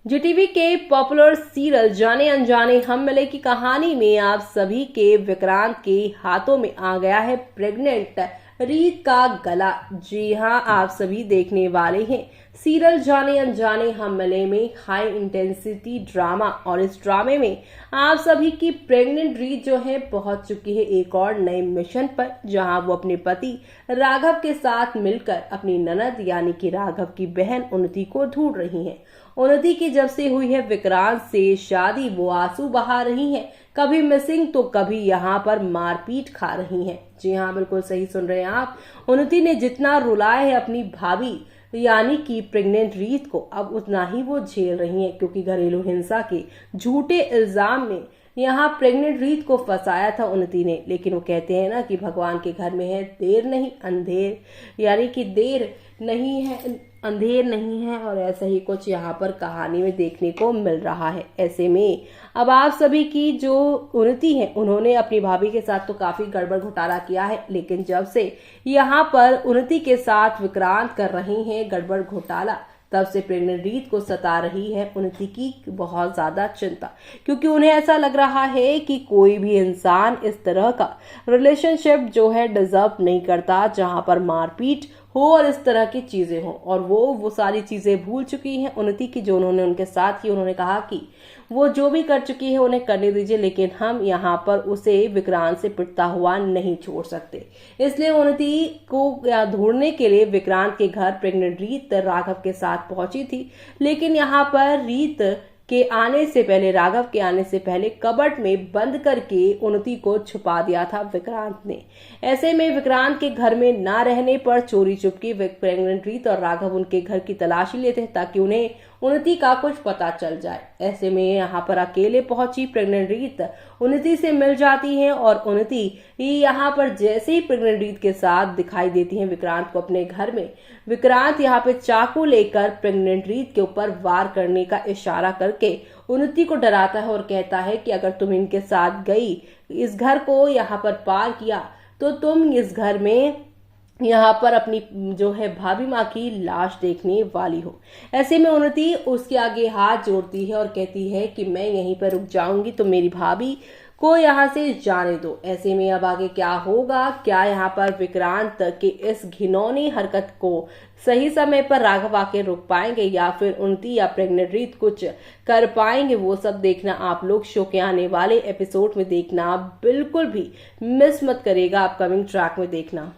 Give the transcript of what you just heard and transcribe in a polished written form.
जीटीवी के popular serial जाने अनजाने हम मिले की कहानी में आप सभी के विक्रांत के हाथों में आ गया है प्रेग्नेंट रीत का गला। जी हाँ, आप सभी देखने वाले हैं सीरियल जाने अनजाने हम मिले में हाई इंटेंसिटी ड्रामा, और इस ड्रामे में आप सभी की प्रेग्नेंट रीत जो है पहुंच चुकी है एक और नए मिशन पर, जहां वो अपने पति राघव के साथ मिलकर अपनी ननद यानी कि राघव की बहन उन्नति को ढूंढ रही हैं। उन्नति की जब से हुई है विक्रांत से शादी, वो आंसू बहा रही हैं, कभी मिसिंग तो कभी यहाँ पर मारपीट खा रही हैं। जी हाँ, बिल्कुल सही सुन रहे हैं आप। उन्नति ने जितना रुलाया है अपनी भाभी यानी कि प्रेग्नेंट रीत को, अब उतना ही वो झेल रही हैं, क्योंकि घरेलू हिंसा के झूठे इल्जाम में यहाँ प्रेग्नेंट रीत को फंसाया था उन्नति ने। लेकिन वो कहते हैं ना कि भगवान के घर में है देर नहीं अंधेर, यानी कि देर नहीं है अंधेर नहीं है, और ऐसा ही कुछ यहाँ पर कहानी में देखने को मिल रहा है। ऐसे में अब आप सभी की जो उन्नति है, उन्होंने अपनी भाभी के साथ तो काफी गड़बड़ घोटाला किया है, लेकिन जब से यहाँ पर उन्नति के साथ विक्रांत कर रही हैं गड़बड़ घोटाला, तब से प्रेग्नेंट रीत को सता रही है उन्नति की बहुत ज्यादा चिंता, क्योंकि उन्हें ऐसा लग रहा है कि कोई भी इंसान इस तरह का रिलेशनशिप जो है डिजर्व नहीं करता, जहां पर मारपीट हो और इस तरह की चीजें हो। और वो सारी चीजें भूल चुकी हैं उन्नति की जो उन्होंने उनके साथ की। उन्होंने कहा कि वो जो भी कर चुकी है उन्हें करने दीजिए, लेकिन हम यहाँ पर उसे विक्रांत से पिटता हुआ नहीं छोड़ सकते। इसलिए उन्नति को ढूंढने के लिए विक्रांत के घर प्रेग्नेंट रीत राघव के साथ पहुंची थी, लेकिन यहाँ पर रीत के आने से पहले, राघव के आने से पहले कबर्ड में बंद करके उन्नति को छुपा दिया था विक्रांत ने। ऐसे में विक्रांत के घर में ना रहने पर चोरी चुपकी प्रेग्नेंट रीत और राघव उनके घर की तलाशी लेते हैं, ताकि उन्हें उन्नति का कुछ पता चल जाए। ऐसे में यहाँ पर अकेले पहुंची प्रेग्नेंट रीत उन्नति से मिल जाती है, और उन्नति यहाँ पर जैसे ही प्रेग्नेंट रीत के साथ दिखाई देती है विक्रांत को अपने घर में, विक्रांत यहाँ पे चाकू लेकर प्रेग्नेंट रीत के ऊपर वार करने का इशारा करके उन्नति को डराता है और कहता है कि अगर तुम इनके साथ गई, इस घर को यहाँ पर पार किया, तो तुम इस घर में यहाँ पर अपनी जो है भाभी माँ की लाश देखने वाली हो। ऐसे में उन्नति उसके आगे हाथ जोड़ती है और कहती है कि मैं यहीं पर रुक जाऊंगी, तो मेरी भाभी को यहाँ से जाने दो। ऐसे में अब आगे क्या होगा, क्या यहाँ पर विक्रांत के इस घिनौनी हरकत को सही समय पर राघव आके रोक पाएंगे, या फिर उन्नति या प्रेग्नेंट रीत कुछ कर पाएंगे, वो सब देखना आप लोग शो के आने वाले एपिसोड में देखना बिल्कुल भी मिस मत करिएगा, अपकमिंग ट्रैक में देखना।